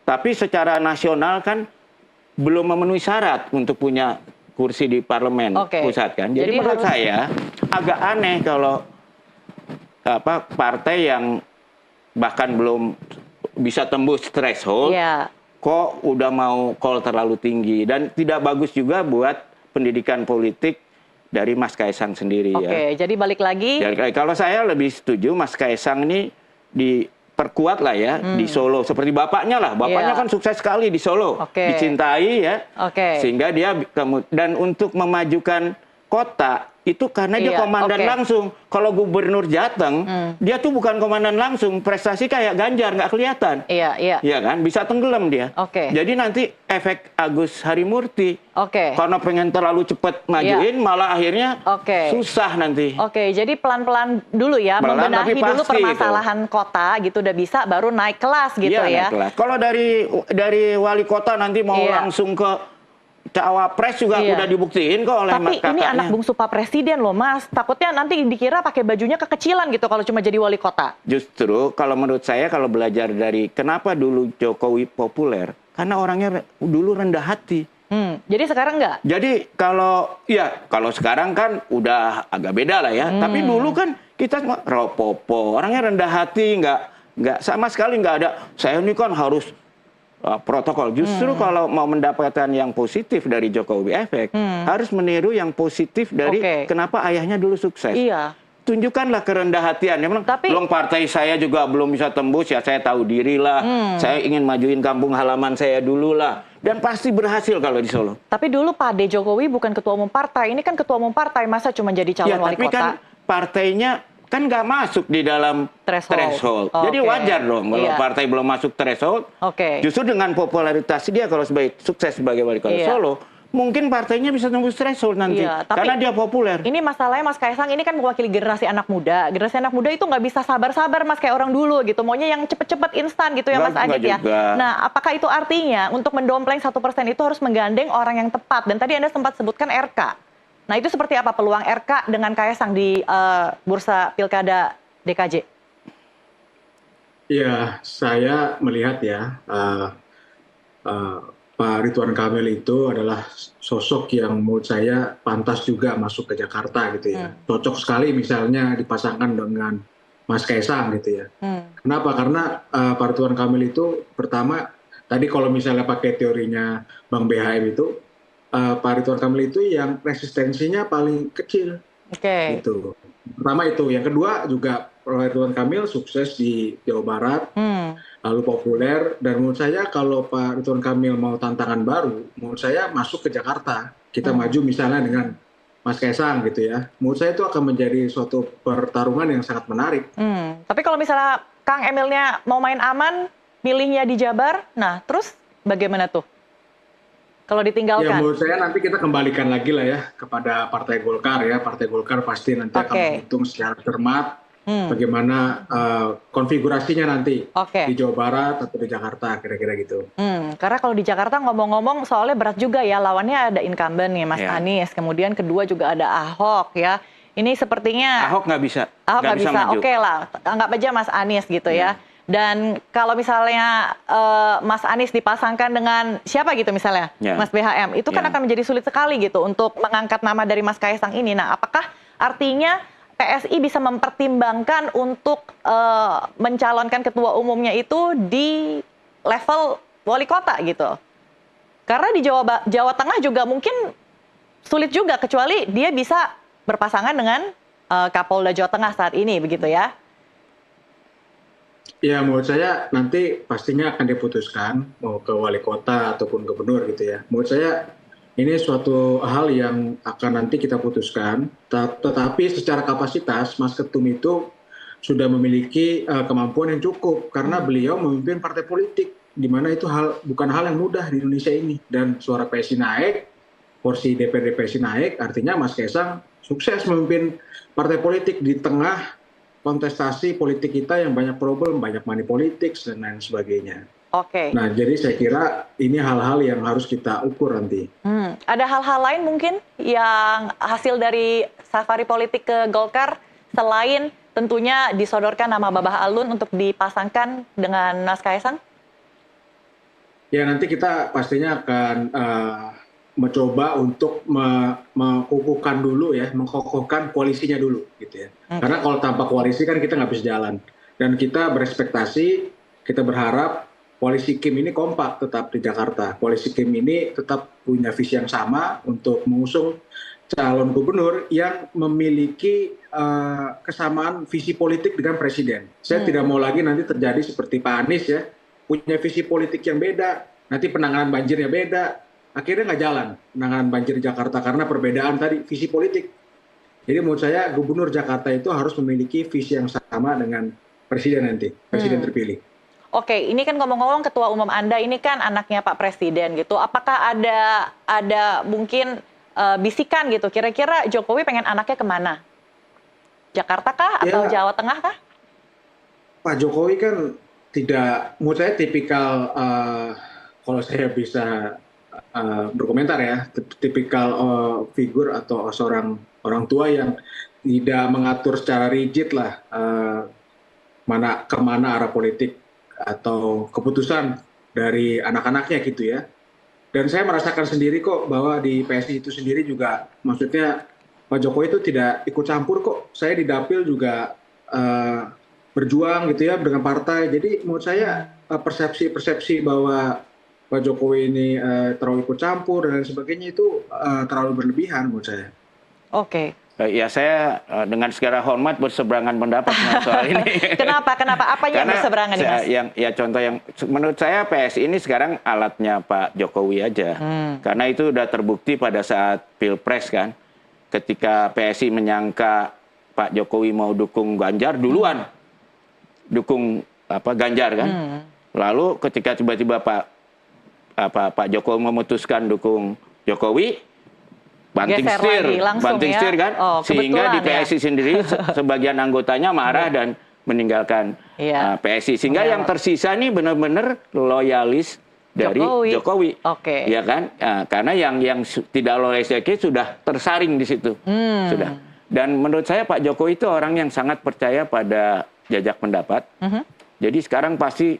Tapi secara nasional kan belum memenuhi syarat untuk punya kursi di parlemen pusat kan. Jadi menurut saya agak aneh kalau partai yang bahkan belum bisa tembus threshold, kok udah mau call terlalu tinggi, dan tidak bagus juga buat pendidikan politik dari Mas Kaisang sendiri. Jadi balik lagi. Kalau saya lebih setuju Mas Kaisang ini diperkuat lah ya di Solo, seperti bapaknya lah. Bapaknya kan sukses sekali di Solo, dicintai ya, sehingga dia dan untuk memajukan kota itu karena dia komandan langsung. Kalau gubernur Jateng, dia tuh bukan komandan langsung, prestasi kayak Ganjar nggak kelihatan. Iya kan, bisa tenggelam dia. Jadi nanti efek Agus Harimurti, karena pengen terlalu cepat majuin, malah akhirnya susah nanti. Jadi pelan-pelan dulu ya, membenahi dulu permasalahan kota gitu, udah bisa, baru naik kelas gitu ya. Naik kelas. Kalau dari wali kota nanti mau langsung ke Cawapres juga udah dibuktiin kok oleh Tapi ini anak bungsu Pak Presiden loh Mas. Takutnya nanti dikira pakai bajunya kekecilan gitu kalau cuma jadi wali kota. Justru kalau menurut saya, kalau belajar dari kenapa dulu Jokowi populer, karena orangnya dulu rendah hati. Jadi sekarang enggak? Jadi kalau sekarang kan udah agak beda lah ya. Tapi dulu kan kita ropopo, orangnya rendah hati, nggak sama sekali nggak ada. Saya ini kan harus protokol. Justru kalau mau mendapatkan yang positif dari Jokowi efek, harus meniru yang positif dari kenapa ayahnya dulu sukses. Tunjukkanlah kerendah hatian. Belum partai saya juga belum bisa tembus, ya saya tahu diri lah. Saya ingin majuin kampung halaman saya dulu lah. Dan pasti berhasil kalau di Solo. Tapi dulu Pak D. Jokowi bukan ketua umum partai. Ini kan ketua umum partai, masa cuma jadi calon wali kota? Tapi kan partainya kan nggak masuk di dalam threshold. Jadi wajar dong kalau partai belum masuk threshold. Justru dengan popularitas dia kalau sukses sebagai wali kota Solo, mungkin partainya bisa tembus threshold nanti. Karena dia populer. Ini masalahnya Mas Kaisang ini kan mewakili generasi anak muda. Generasi anak muda itu nggak bisa sabar-sabar Mas kayak orang dulu gitu. Maunya yang cepet-cepet instan gitu ya Mas Adit ya. Nah, apakah itu artinya untuk mendompleng 1% itu harus menggandeng orang yang tepat? Dan tadi Anda sempat sebutkan RK. Nah, itu seperti apa peluang RK dengan Kaisang di bursa Pilkada DKJ? Ya, saya melihat ya, Pak Ridwan Kamil itu adalah sosok yang menurut saya pantas juga masuk ke Jakarta gitu ya. Cocok sekali misalnya dipasangkan dengan Mas Kaisang gitu ya. Kenapa? Karena Pak Ridwan Kamil itu pertama, tadi kalau misalnya pakai teorinya Bang BHM itu, Pak Ridwan Kamil itu yang resistensinya paling kecil. Gitu. Pertama itu. Yang kedua juga Pak Ridwan Kamil sukses di Jawa Barat, lalu populer. Dan menurut saya kalau Pak Ridwan Kamil mau tantangan baru, menurut saya masuk ke Jakarta. Kita maju misalnya dengan Mas Kaisang gitu ya. Menurut saya itu akan menjadi suatu pertarungan yang sangat menarik. Tapi kalau misalnya Kang Emilnya mau main aman, milihnya di Jabar, nah terus bagaimana tuh? Kalau ditinggalkan? Ya menurut saya nanti kita kembalikan lagi lah ya kepada Partai Golkar ya. Partai Golkar pasti nanti akan menghitung secara cermat bagaimana konfigurasinya nanti di Jawa Barat atau di Jakarta, kira-kira gitu. Karena kalau di Jakarta ngomong-ngomong soalnya berat juga ya, lawannya ada incumbent nih Mas Anies, kemudian kedua juga ada Ahok ya. Ini sepertinya Ahok nggak bisa. Ahok nggak bisa, oke lah, anggap aja Mas Anies gitu ya. Dan kalau misalnya Mas Anies dipasangkan dengan siapa gitu misalnya, Mas BHM, itu kan akan menjadi sulit sekali gitu untuk mengangkat nama dari Mas Kaisang ini. Nah, apakah artinya PSI bisa mempertimbangkan untuk mencalonkan ketua umumnya itu di level wali kota gitu? Karena di Jawa Tengah juga mungkin sulit juga, kecuali dia bisa berpasangan dengan Kapolda Jawa Tengah saat ini, begitu ya? Ya, menurut saya nanti pastinya akan diputuskan mau ke wali kota ataupun gubernur gitu ya. Menurut saya ini suatu hal yang akan nanti kita putuskan. Tetapi secara kapasitas Mas Ketum itu sudah memiliki kemampuan yang cukup karena beliau memimpin partai politik, di mana itu bukan hal yang mudah di Indonesia ini. Dan suara PSI naik, porsi DPRD PSI naik, artinya Mas Kaisang sukses memimpin partai politik di tengah kontestasi politik kita yang banyak problem, banyak money politics dan lain sebagainya. Oke. Nah, jadi saya kira ini hal-hal yang harus kita ukur nanti. Ada hal-hal lain mungkin yang hasil dari safari politik ke Golkar selain tentunya disodorkan nama Babah Alun untuk dipasangkan dengan Mas Kaisang? Ya, nanti kita pastinya akan mencoba untuk mengukuhkan dulu ya, mengkokohkan koalisinya dulu gitu ya. Karena kalau tanpa koalisi kan kita nggak bisa jalan. Dan kita berekspektasi, kita berharap koalisi Kim ini kompak tetap di Jakarta. Koalisi Kim ini tetap punya visi yang sama untuk mengusung calon gubernur yang memiliki kesamaan visi politik dengan presiden. Saya tidak mau lagi nanti terjadi seperti Pak Anies ya, punya visi politik yang beda, nanti penanganan banjirnya beda, akhirnya nggak jalan penanganan banjir di Jakarta karena perbedaan tadi visi politik. Jadi menurut saya gubernur Jakarta itu harus memiliki visi yang sama dengan presiden nanti, presiden terpilih. Oke, ini kan ngomong-ngomong ketua umum Anda ini kan anaknya Pak Presiden gitu. Apakah ada mungkin bisikan gitu, kira-kira Jokowi pengen anaknya kemana? Jakarta kah atau Jawa Tengah kah? Pak Jokowi kan tidak, menurut saya tipikal, kalau saya bisa berkomentar ya, tipikal figur atau seorang orang tua yang tidak mengatur secara rigid lah kemana arah politik atau keputusan dari anak-anaknya gitu ya. Dan saya merasakan sendiri kok bahwa di PSI itu sendiri juga, maksudnya Pak Jokowi itu tidak ikut campur kok. Saya di Dapil juga berjuang gitu ya dengan partai. Jadi menurut saya persepsi bahwa Pak Jokowi ini terlalu ikut campur dan sebagainya itu terlalu berlebihan menurut saya. Oke. Ya, saya dengan segala hormat berseberangan pendapat dengan soal ini. Kenapa? Apanya yang berseberangan nih, Mas? Contoh yang menurut saya PSI ini sekarang alatnya Pak Jokowi aja. Karena itu udah terbukti pada saat Pilpres kan. Ketika PSI menyangka Pak Jokowi mau dukung Ganjar duluan. Dukung Ganjar kan. Lalu ketika tiba-tiba Pak Jokowi memutuskan dukung Jokowi, banting setir kan, sehingga di PSI sendiri sebagian anggotanya marah dan meninggalkan PSI, sehingga yang tersisa nih benar-benar loyalis dari Jokowi. Ya kan, karena yang tidak loyalis sudah tersaring di situ, sudah. Dan menurut saya Pak Jokowi itu orang yang sangat percaya pada jajak pendapat. Jadi sekarang pasti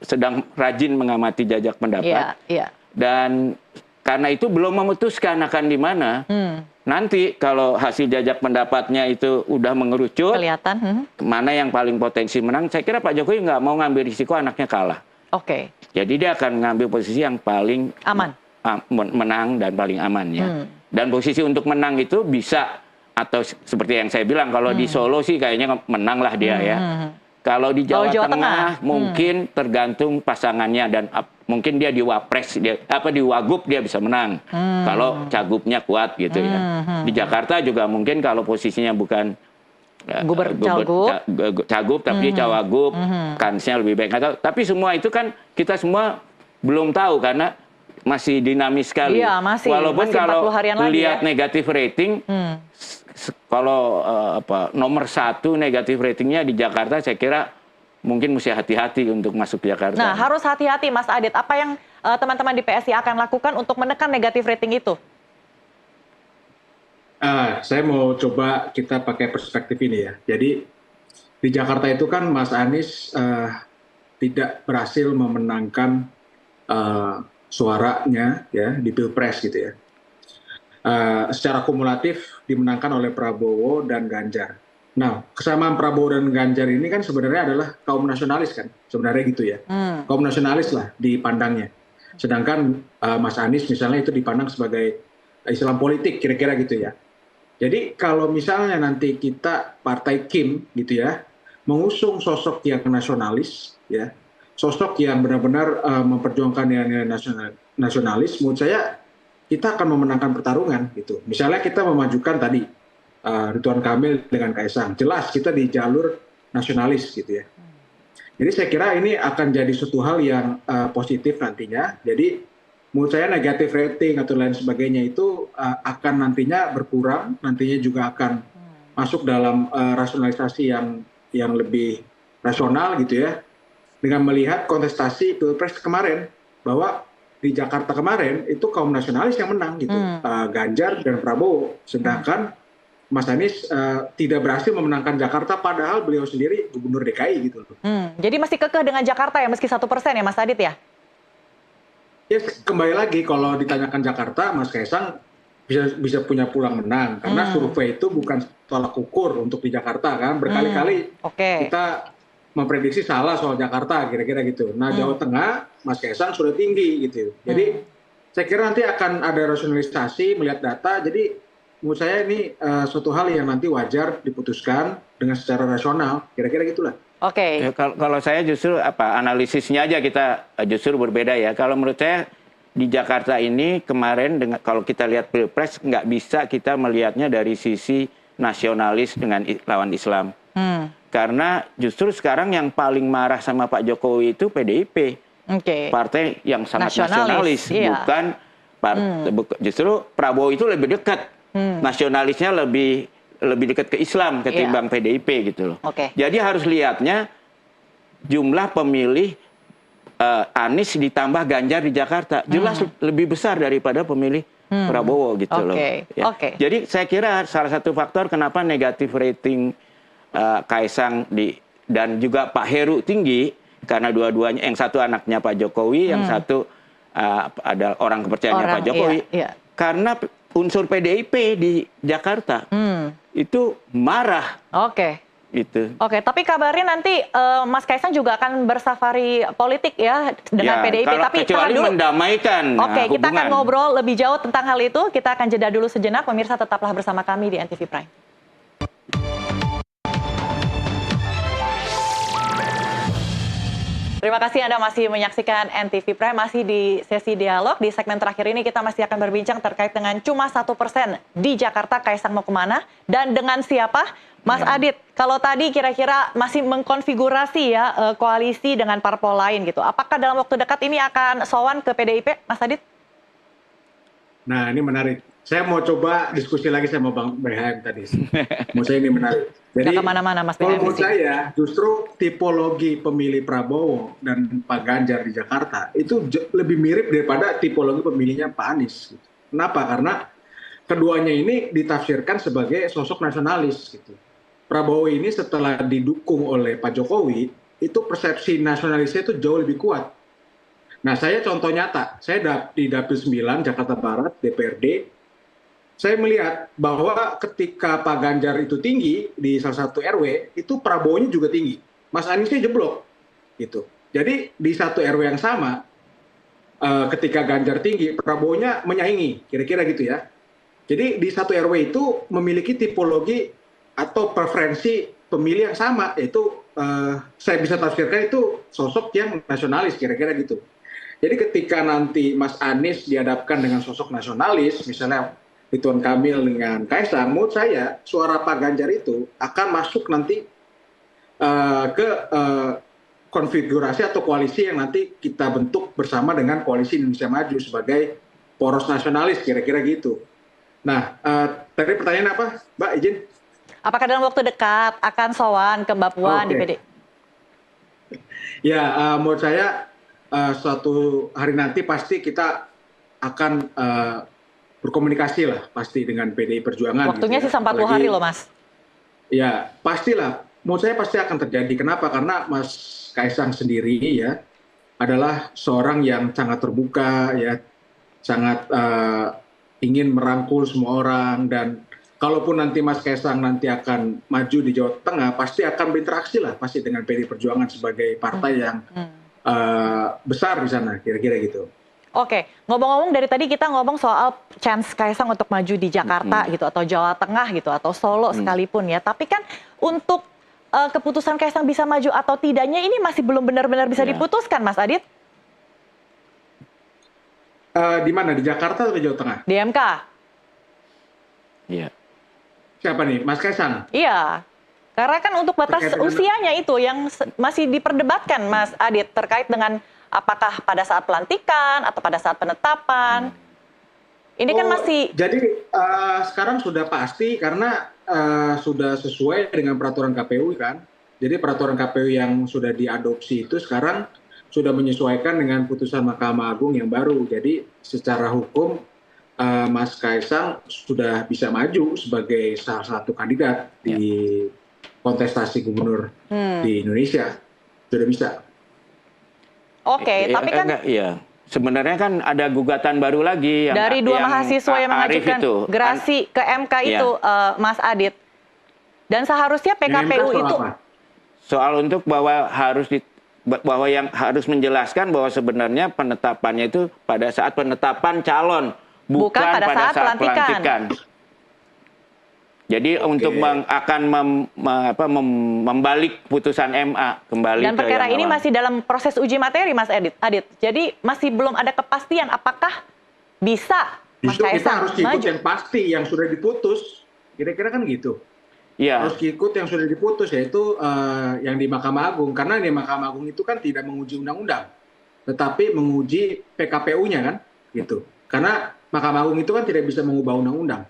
sedang rajin mengamati jajak pendapat. Dan karena itu belum memutuskan akan di mana. Nanti kalau hasil jajak pendapatnya itu udah mengerucut, kelihatan mana yang paling potensi menang, saya kira Pak Jokowi nggak mau ngambil risiko anaknya kalah. Jadi dia akan mengambil posisi yang paling aman, menang dan paling aman ya. Dan posisi untuk menang itu bisa, atau seperti yang saya bilang, kalau di Solo sih kayaknya menang lah dia ya. Kalau di Jawa Tengah mungkin tergantung pasangannya dan mungkin dia di Wapres, di Wagub dia bisa menang. Kalau Cagubnya kuat gitu ya. Di Jakarta juga mungkin kalau posisinya bukan Cagup tapi Cawagup, kansnya lebih baik. Tapi semua itu kan kita semua belum tahu karena masih dinamis sekali. Walaupun kalau lihat negatif rating, kalau nomor 1 negatif ratingnya di Jakarta, saya kira mungkin mesti hati-hati untuk masuk Jakarta. Nah, harus hati-hati Mas Adit. Apa yang teman-teman di PSI akan lakukan untuk menekan negatif rating itu? Saya mau coba kita pakai perspektif ini ya. Jadi di Jakarta itu kan Mas Anies tidak berhasil memenangkan suaranya ya di Pilpres gitu ya. Secara kumulatif dimenangkan oleh Prabowo dan Ganjar. Nah, kesamaan Prabowo dan Ganjar ini kan sebenarnya adalah kaum nasionalis kan, sebenarnya gitu ya. Kaum nasionalis lah dipandangnya. Sedangkan Mas Anies misalnya itu dipandang sebagai Islam politik, kira-kira gitu ya. Jadi kalau misalnya nanti kita partai Kim gitu ya, mengusung sosok yang nasionalis ya, sosok yang benar-benar memperjuangkan nilai nasionalis, menurut saya kita akan memenangkan pertarungan gitu. Misalnya kita memajukan tadi Ridwan Kamil dengan Kaisang, jelas kita di jalur nasionalis gitu ya. Jadi saya kira ini akan jadi suatu hal yang positif nantinya. Jadi menurut saya negatif rating atau lain sebagainya itu akan nantinya berkurang, nantinya juga akan masuk dalam rasionalisasi yang lebih rasional gitu ya, dengan melihat kontestasi Pilpres kemarin, bahwa di Jakarta kemarin itu kaum nasionalis yang menang gitu, Ganjar dan Prabowo, sedangkan Mas Anies tidak berhasil memenangkan Jakarta, padahal beliau sendiri gubernur DKI gitu loh. Jadi masih kekeh dengan Jakarta ya, meski 1% ya Mas Adit ya? Ya kembali lagi, kalau ditanyakan Jakarta, Mas Kaisang bisa punya peluang menang, karena survei itu bukan tolak ukur untuk di Jakarta kan, berkali-kali kita memprediksi salah soal Jakarta kira-kira gitu. Nah Jawa Tengah, Mas Kaisang sudah tinggi gitu. Jadi saya kira nanti akan ada rasionalisasi melihat data. Jadi menurut saya ini suatu hal yang nanti wajar diputuskan dengan secara rasional, kira-kira gitulah. Ya, kalau saya justru analisisnya aja kita justru berbeda ya. Kalau menurut saya di Jakarta ini kemarin kalau kita lihat Pilpres nggak bisa kita melihatnya dari sisi nasionalis dengan lawan Islam. Karena justru sekarang yang paling marah sama Pak Jokowi itu PDIP. Partai yang sangat nasionalis, bukan justru Prabowo itu lebih dekat. Nasionalisnya lebih dekat ke Islam ketimbang PDIP gitu loh. Jadi harus lihatnya jumlah pemilih Anies ditambah Ganjar di Jakarta jelas lebih besar daripada pemilih Prabowo gitu loh. Jadi saya kira salah satu faktor kenapa negatif rating Kaisang dan juga Pak Heru tinggi karena dua-duanya, yang satu anaknya Pak Jokowi, yang satu ada orang kepercayaannya Pak Jokowi. Karena unsur PDIP di Jakarta itu marah. Gitu. Tapi kabarnya nanti Mas Kaisang juga akan bersafari politik ya dengan PDIP. Tapi kecuali mendamaikan kita hubungan. akan ngobrol lebih jauh tentang hal itu. Kita akan jeda dulu sejenak. Pemirsa tetaplah bersama kami di NTV Prime. Terima kasih Anda masih menyaksikan NTV Prime, masih di sesi dialog. Di segmen terakhir ini kita masih akan berbincang terkait dengan cuma 1% di Jakarta, Kaisang mau kemana dan dengan siapa? Mas Adit, kalau tadi kira-kira masih mengkonfigurasi ya koalisi dengan parpol lain gitu. Apakah dalam waktu dekat ini akan sowan ke PDIP, Mas Adit? Nah ini menarik. Saya mau coba diskusi lagi sama Bang BHM tadi. Menurut saya ini menarik. Jadi kemana-mana, Mas kalau menurut saya justru tipologi pemilih Prabowo dan Pak Ganjar di Jakarta itu lebih mirip daripada tipologi pemilihnya Pak Anies. Kenapa? Karena keduanya ini ditafsirkan sebagai sosok nasionalis. Gitu. Prabowo ini setelah didukung oleh Pak Jokowi, itu persepsi nasionalisnya itu jauh lebih kuat. Nah saya contoh nyata, saya di Dapil 9 Jakarta Barat, DPRD, saya melihat bahwa ketika Pak Ganjar itu tinggi di salah satu RW, itu Prabowo-nya juga tinggi. Mas Aniesnya jeblok. Gitu. Jadi di satu RW yang sama, ketika Ganjar tinggi, Prabowo-nya menyaingi. Kira-kira gitu ya. Jadi di satu RW itu memiliki tipologi atau preferensi pemilih yang sama. Yaitu saya bisa tafsirkan itu sosok yang nasionalis, kira-kira gitu. Jadi ketika nanti Mas Anies dihadapkan dengan sosok nasionalis, misalnya Ridwan Kamil dengan Kaisang, menurut saya suara Pak Ganjar itu akan masuk nanti ke konfigurasi atau koalisi yang nanti kita bentuk bersama dengan Koalisi Indonesia Maju sebagai poros nasionalis, kira-kira gitu. Nah, tadi pertanyaan apa, Mbak, izin? Apakah dalam waktu dekat akan sowan ke Mbak Puan di PD? Ya, menurut saya suatu hari nanti pasti kita akan berkomunikasi lah pasti dengan PDI Perjuangan. Waktunya gitu ya. sisa 40 hari loh, Mas. Ya, pastilah. Menurut saya pasti akan terjadi. Kenapa? Karena Mas Kaisang sendiri ya adalah seorang yang sangat terbuka, ya, sangat ingin merangkul semua orang, dan kalaupun nanti Mas Kaisang nanti akan maju di Jawa Tengah, pasti akan berinteraksi lah pasti dengan PDI Perjuangan sebagai partai yang besar di sana, kira-kira gitu. Ngomong-ngomong dari tadi kita ngomong soal chance Kaisang untuk maju di Jakarta gitu atau Jawa Tengah gitu atau Solo sekalipun ya. Tapi kan untuk keputusan Kaisang bisa maju atau tidaknya ini masih belum benar-benar bisa diputuskan, Mas Adit. Di mana? Di Jakarta atau di Jawa Tengah? Di MK. Iya. Siapa nih? Mas Kaisang? Iya. Karena kan untuk batas usianya itu yang masih diperdebatkan, Mas Adit, terkait dengan apakah pada saat pelantikan atau pada saat penetapan. Ini kan masih Jadi sekarang sudah pasti karena sudah sesuai dengan peraturan KPU kan. Jadi peraturan KPU yang sudah diadopsi itu sekarang sudah menyesuaikan dengan putusan Mahkamah Agung yang baru. Jadi secara hukum Mas Kaisang sudah bisa maju sebagai salah satu kandidat di kontestasi gubernur di Indonesia. Sudah bisa. oke, tapi kan iya. Sebenarnya kan ada gugatan baru lagi yang dari dua yang mahasiswa yang Arif mengajukan itu. gerasi ke MK Iya. itu, Mas Adit. Dan seharusnya PKPU Soal itu apa? Soal untuk bahwa bahwa yang harus menjelaskan bahwa sebenarnya penetapannya itu pada saat penetapan calon, bukan pada saat pelantikan. Jadi untuk membalik putusan MA kembali dan ke perkara yang ini awal. masih dalam proses uji materi, Mas Adit. Jadi masih belum ada kepastian apakah bisa Mas Justru kita Kaisang harus ikut maju. yang pasti yang sudah diputus. Kira-kira kan gitu. Iya. Harus ikut yang sudah diputus, yaitu yang di Mahkamah Agung. Karena di Mahkamah Agung itu kan tidak menguji undang-undang, tetapi menguji PKPU-nya kan, gitu. Karena Mahkamah Agung itu kan tidak bisa mengubah undang-undang.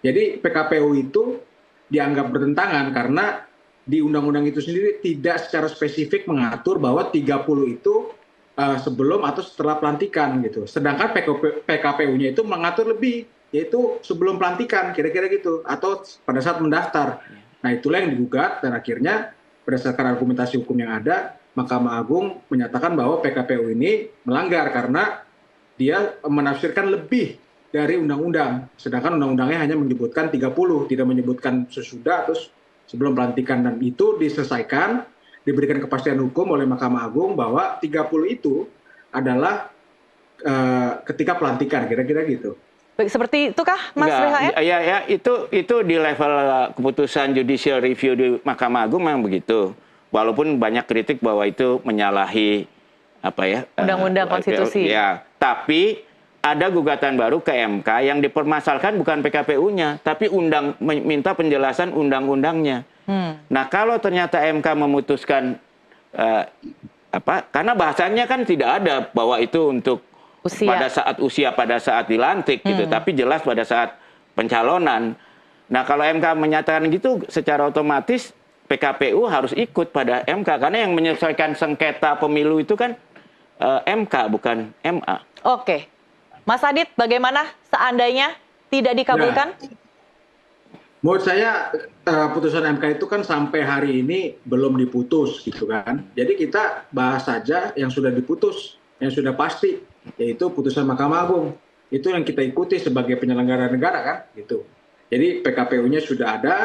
Jadi PKPU itu dianggap bertentangan karena di undang-undang itu sendiri tidak secara spesifik mengatur bahwa 30 itu sebelum atau setelah pelantikan gitu. Sedangkan PKPU-nya itu mengatur lebih, yaitu sebelum pelantikan, kira-kira gitu, atau pada saat mendaftar. Nah, itulah yang digugat dan akhirnya berdasarkan argumentasi hukum yang ada, Mahkamah Agung menyatakan bahwa PKPU ini melanggar karena dia menafsirkan lebih dari undang-undang. Sedangkan undang-undangnya hanya menyebutkan 30, tidak menyebutkan sesudah atau sebelum pelantikan, dan itu diselesaikan, diberikan kepastian hukum oleh Mahkamah Agung bahwa 30 itu adalah ketika pelantikan, kira-kira gitu. Baik, seperti itukah Mas BHM? Ya, itu di level keputusan judicial review di Mahkamah Agung memang begitu. Walaupun banyak kritik bahwa itu menyalahi Undang-undang konstitusi. Ya, tapi ada gugatan baru ke MK yang dipermasalahkan bukan PKPU-nya, tapi minta penjelasan undang-undangnya. Nah, kalau ternyata MK memutuskan karena bahasanya kan tidak ada bahwa itu untuk pada saat dilantik gitu, tapi jelas pada saat pencalonan. Nah, kalau MK menyatakan gitu, secara otomatis PKPU harus ikut pada MK karena yang menyelesaikan sengketa pemilu itu kan MK bukan MA. Oke. Mas Adit, bagaimana seandainya tidak dikabulkan? Nah, menurut saya putusan MK itu kan sampai hari ini belum diputus gitu kan. Jadi kita bahas saja yang sudah diputus, yang sudah pasti, yaitu putusan Mahkamah Agung. Itu yang kita ikuti sebagai penyelenggara negara kan gitu. Jadi PKPU-nya sudah ada,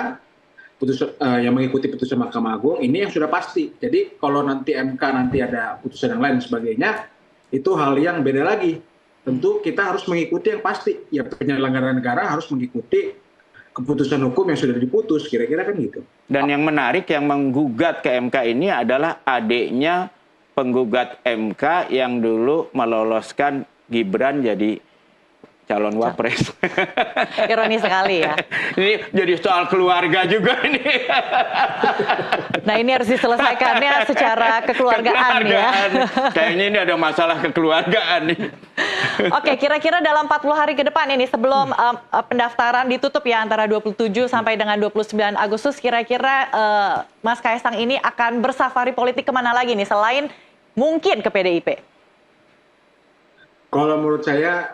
yang mengikuti putusan Mahkamah Agung, ini yang sudah pasti. Jadi kalau nanti MK nanti ada putusan yang lain dan sebagainya, itu hal yang beda lagi. Tentu kita harus mengikuti yang pasti. Ya, penyelenggara negara harus mengikuti keputusan hukum yang sudah diputus, kira-kira kan gitu. Dan yang menarik, yang menggugat ke MK ini adalah adiknya penggugat MK yang dulu meloloskan Gibran jadi calon wapres. Ironi sekali ya. Ini jadi soal keluarga juga ini. Nah, ini harus diselesaikannya secara kekeluargaan ya. Kayaknya ini ada masalah kekeluargaan nih. Oke, kira-kira dalam 40 hari ke depan ini sebelum pendaftaran ditutup ya antara 27 sampai dengan 29 Agustus, kira-kira Mas Kaisang ini akan bersafari politik kemana lagi nih selain mungkin ke PDIP? Kalau menurut saya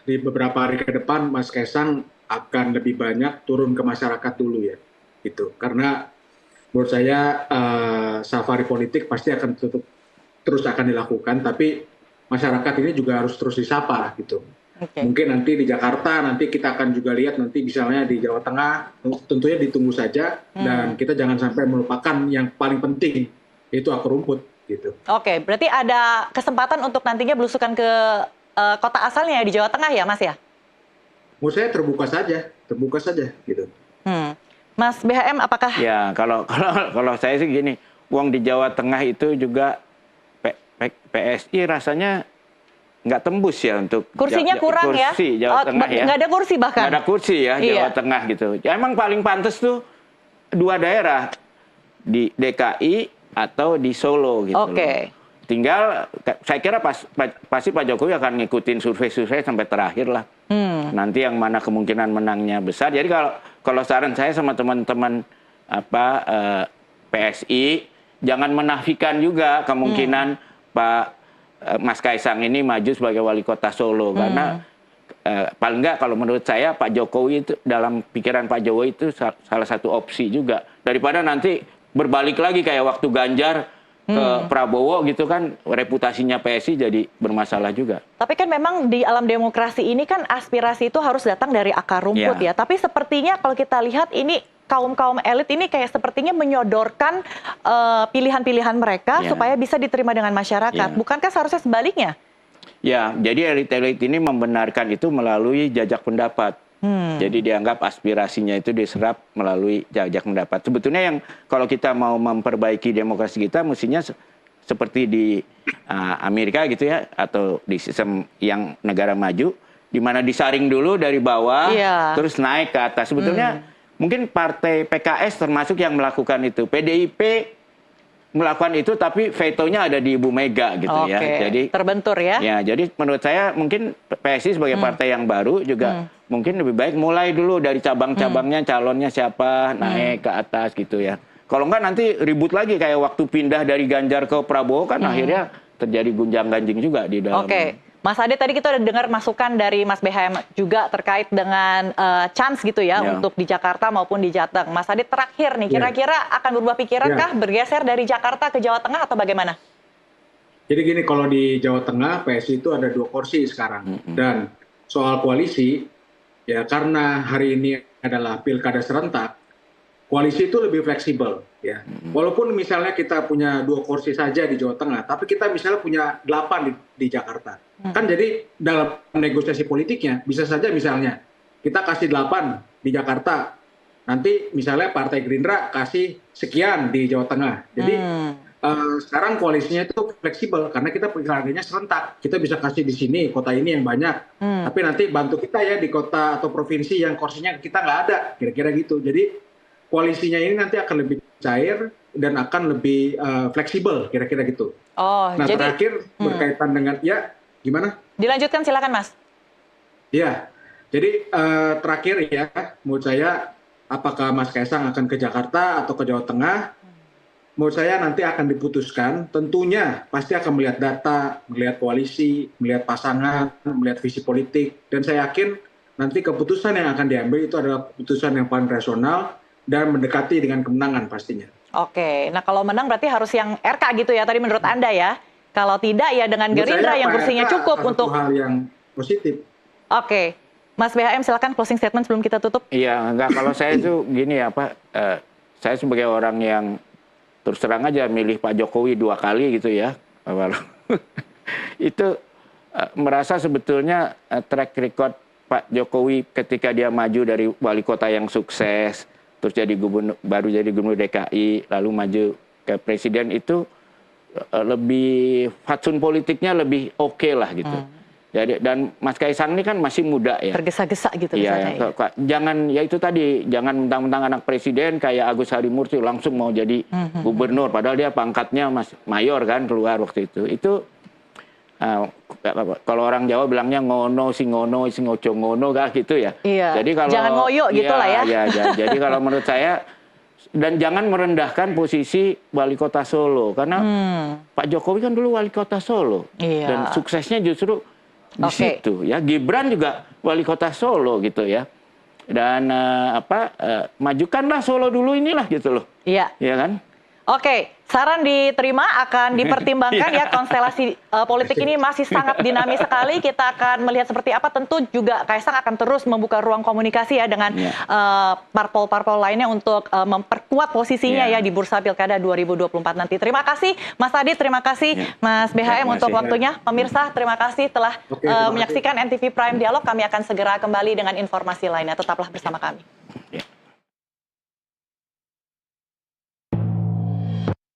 di beberapa hari ke depan Mas Kaisang akan lebih banyak turun ke masyarakat dulu ya, gitu. Karena menurut saya safari politik pasti akan terus akan dilakukan, tapi masyarakat ini juga harus terus disapa gitu. Okay. Mungkin nanti di Jakarta nanti kita akan juga lihat nanti misalnya di Jawa Tengah, tentunya ditunggu saja dan kita jangan sampai melupakan yang paling penting, yaitu akar rumput. Gitu. Oke, berarti ada kesempatan untuk nantinya belusukan ke kota asalnya di Jawa Tengah ya, Mas ya? Menurut saya terbuka saja gitu. Mas BHM apakah? Ya, kalau saya sih gini, uang di Jawa Tengah itu juga PSI rasanya nggak tembus ya untuk kursinya kurang kursi ya? Jawa Tengah ya. Nggak ada kursi bahkan? Nggak ada kursi ya Jawa Tengah gitu. Ya, emang paling pantas tuh 2 daerah di DKI atau di Solo gitu. Oke. Tinggal saya kira pasti Pak Jokowi akan ngikutin survei sampai terakhir lah. Nanti yang mana kemungkinan menangnya besar. Jadi kalau saran saya sama teman-teman PSI, jangan menafikan juga kemungkinan Mas Kaisang ini maju sebagai wali kota Solo, karena paling nggak kalau menurut saya Pak Jokowi itu, dalam pikiran Pak Jokowi itu salah satu opsi juga, daripada nanti berbalik lagi kayak waktu Ganjar ke Prabowo gitu kan, reputasinya PSI jadi bermasalah juga. Tapi kan memang di alam demokrasi ini kan aspirasi itu harus datang dari akar rumput ya. Tapi sepertinya kalau kita lihat ini kaum elit ini kayak sepertinya menyodorkan pilihan-pilihan mereka supaya bisa diterima dengan masyarakat. Bukankah seharusnya sebaliknya? Ya, jadi elit-elit ini membenarkan itu melalui jajak pendapat. Jadi dianggap aspirasinya itu diserap melalui jajak pendapat. Sebetulnya yang kalau kita mau memperbaiki demokrasi kita, mestinya seperti di Amerika gitu ya, atau di sistem yang negara maju, di mana disaring dulu dari bawah, terus naik ke atas. Sebetulnya mungkin partai PKS termasuk yang melakukan itu. PDIP melakukan itu, tapi vetonya ada di Ibu Mega gitu ya. Jadi terbentur ya. Ya, jadi menurut saya mungkin PSI sebagai partai yang baru juga mungkin lebih baik mulai dulu dari cabang-cabangnya, calonnya siapa, naik ke atas gitu ya. Kalau enggak nanti ribut lagi kayak waktu pindah dari Ganjar ke Prabowo kan akhirnya terjadi gunjang-ganjing juga di dalam. Mas Ade, tadi kita udah dengar masukan dari Mas BHM juga terkait dengan chance gitu ya untuk di Jakarta maupun di Jateng. Mas Ade, terakhir nih, kira-kira akan berubah pikiran kah bergeser dari Jakarta ke Jawa Tengah atau bagaimana? Jadi gini, kalau di Jawa Tengah PSI itu ada 2 kursi sekarang. Dan soal koalisi, ya karena hari ini adalah pilkada serentak, koalisi itu lebih fleksibel ya. Walaupun misalnya kita punya 2 kursi saja di Jawa Tengah, tapi kita misalnya punya 8 di Jakarta. Kan jadi dalam negosiasi politiknya bisa saja misalnya kita kasih 8 di Jakarta, nanti misalnya Partai Gerindra kasih sekian di Jawa Tengah. Jadi sekarang koalisinya itu fleksibel karena kita pilkadanya serentak. Kita bisa kasih di sini kota ini yang banyak, tapi nanti bantu kita ya di kota atau provinsi yang kursinya kita nggak ada, kira-kira gitu. Jadi koalisinya ini nanti akan lebih cair dan akan lebih fleksibel, kira-kira gitu. Nah, jadi terakhir berkaitan dengan gimana? Dilanjutkan silakan Mas. Ya, jadi terakhir ya, menurut saya apakah Mas Kaisang akan ke Jakarta atau ke Jawa Tengah? Menurut saya nanti akan diputuskan. Tentunya pasti akan melihat data, melihat koalisi, melihat pasangan, melihat visi politik. Dan saya yakin nanti keputusan yang akan diambil itu adalah keputusan yang paling rasional dan mendekati dengan kemenangan pastinya. Nah kalau menang berarti harus yang RK gitu ya tadi menurut Anda ya? Kalau tidak ya dengan Gerindra yang kursinya cukup untuk hal yang positif. Mas BHM silakan closing statement sebelum kita tutup. Iya, enggak, kalau saya itu gini ya Pak, saya sebagai orang yang terus terang aja milih Pak Jokowi 2 kali gitu ya. Itu merasa sebetulnya track record Pak Jokowi ketika dia maju dari wali kota yang sukses, terus jadi baru jadi gubernur DKI, lalu maju ke presiden itu lebih fatsun politiknya lebih oke lah gitu. Jadi dan Mas Kaisang ini kan masih muda ya. Tergesa-gesa gitu misalnya. Jangan ya itu tadi, jangan mentang-mentang anak presiden kayak Agus Harimurti langsung mau jadi gubernur padahal dia pangkatnya mayor kan keluar waktu itu. Itu kalau orang Jawa bilangnya ngono sing ojo ngono gitu ya. Jadi kalau jangan ngoyo gitu lah ya. Jadi kalau menurut saya dan jangan merendahkan posisi wali kota Solo karena Pak Jokowi kan dulu wali kota Solo dan suksesnya justru di situ ya. Gibran juga wali kota Solo gitu ya. Dan majukanlah Solo dulu inilah gitu loh. Iya kan? Saran diterima, akan dipertimbangkan ya, konstelasi politik ini masih sangat dinamis sekali. Kita akan melihat seperti apa. Tentu juga Kaisang akan terus membuka ruang komunikasi ya dengan parpol-parpol lainnya untuk memperkuat posisinya ya di bursa pilkada 2024 nanti. Terima kasih Mas Adi, terima kasih Mas BHM untuk waktunya. Pemirsa, terima kasih telah menyaksikan NTV Prime Dialog. Kami akan segera kembali dengan informasi lainnya. Tetaplah bersama kami.